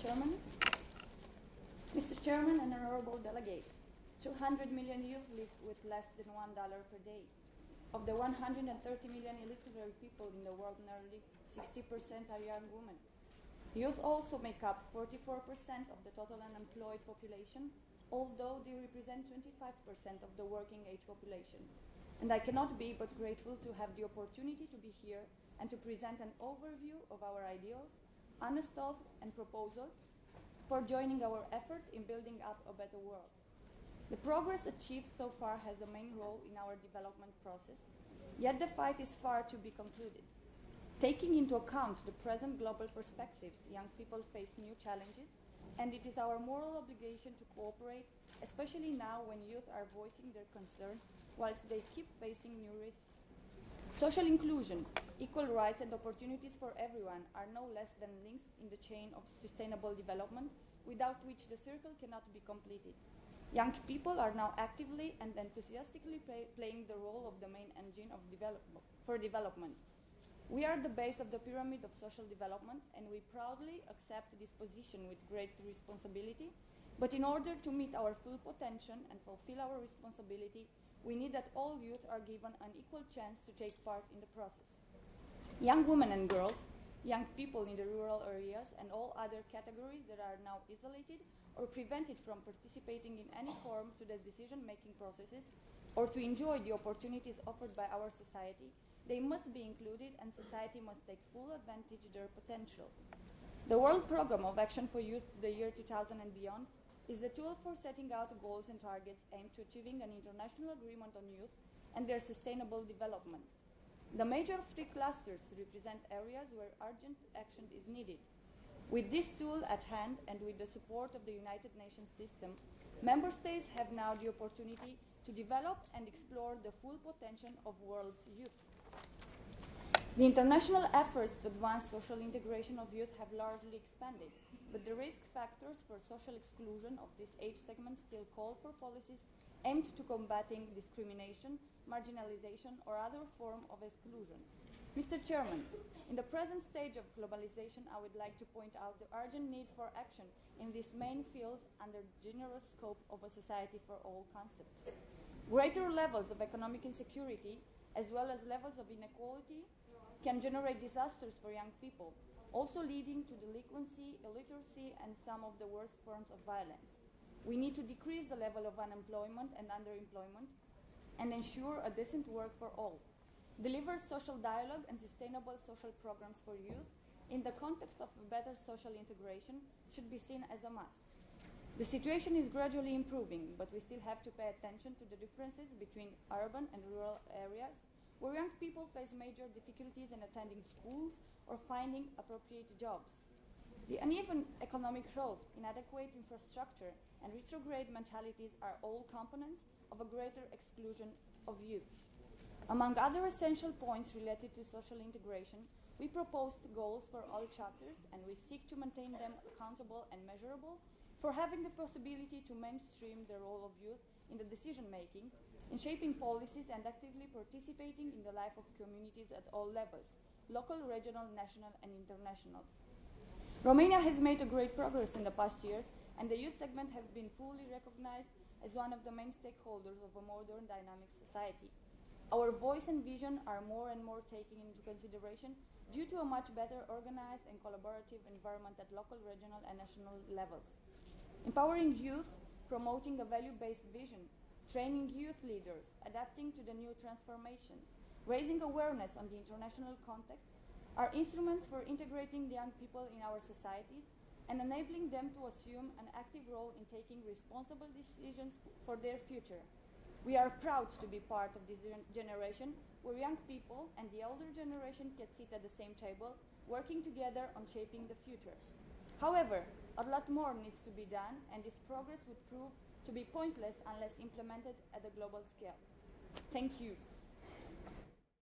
Chairman. Mr. Chairman and honorable delegates, 200 million youth live with less than $1 per day. Of the 130 million illiterate people in the world, nearly 60% are young women. Youth also make up 44% of the total unemployed population, although they represent 25% of the working age population. And I cannot be but grateful to have the opportunity to be here and to present an overview of our ideals, honest thoughts and proposals for joining our efforts in building up a better world. The progress achieved so far has a main role in our development process, yet the fight is far to be concluded. Taking into account the present global perspectives, young people face new challenges, and it is our moral obligation to cooperate, especially now when youth are voicing their concerns whilst they keep facing new risks. Social inclusion, equal rights and opportunities for everyone are no less than links in the chain of sustainable development, without which the circle cannot be completed. Young people are now actively and enthusiastically playing the role of the main engine of development. We are the base of the pyramid of social development, and we proudly accept this position with great responsibility. But in order to meet our full potential and fulfill our responsibility, we need that all youth are given an equal chance to take part in the process. Young women and girls, young people in the rural areas, and all other categories that are now isolated or prevented from participating in any form to the decision-making processes or to enjoy the opportunities offered by our society, they must be included, and society must take full advantage of their potential. The World Programme of Action for Youth to the year 2000 and beyond is the tool for setting out goals and targets aimed to achieving an international agreement on youth and their sustainable development. The major three clusters represent areas where urgent action is needed. With this tool at hand and with the support of the United Nations system, member states have now the opportunity to develop and explore the full potential of world's youth. The international efforts to advance social integration of youth have largely expanded, but the risk factors for social exclusion of this age segment still call for policies aimed to combating discrimination, marginalization, or other form of exclusion. Mr. Chairman, in the present stage of globalization, I would like to point out the urgent need for action in these main fields under the generous scope of a society for all concept. Greater levels of economic insecurity, as well as levels of inequality, can generate disasters for young people, also leading to delinquency, illiteracy, and some of the worst forms of violence. We need to decrease the level of unemployment and underemployment and ensure a decent work for all. Deliver social dialogue and sustainable social programs for youth in the context of better social integration should be seen as a must. The situation is gradually improving, but we still have to pay attention to the differences between urban and rural areas, where young people face major difficulties in attending schools or finding appropriate jobs. The uneven economic growth, inadequate infrastructure, and retrograde mentalities are all components of a greater exclusion of youth. Among other essential points related to social integration, we proposed goals for all chapters, and we seek to maintain them accountable and measurable for having the possibility to mainstream the role of youth in the decision-making, in shaping policies and actively participating in the life of communities at all levels, local, regional, national, and international. Romania has made a great progress in the past years, and the youth segment has been fully recognized as one of the main stakeholders of a modern, dynamic society. Our voice and vision are more and more taken into consideration due to a much better organized and collaborative environment at local, regional, and national levels. Empowering youth, promoting a value-based vision, training youth leaders, adapting to the new transformations, raising awareness on the international context are instruments for integrating the young people in our societies and enabling them to assume an active role in taking responsible decisions for their future. We are proud to be part of this generation where young people and the older generation can sit at the same table, working together on shaping the future. However, a lot more needs to be done, and this progress would prove to be pointless unless implemented at a global scale. Thank you.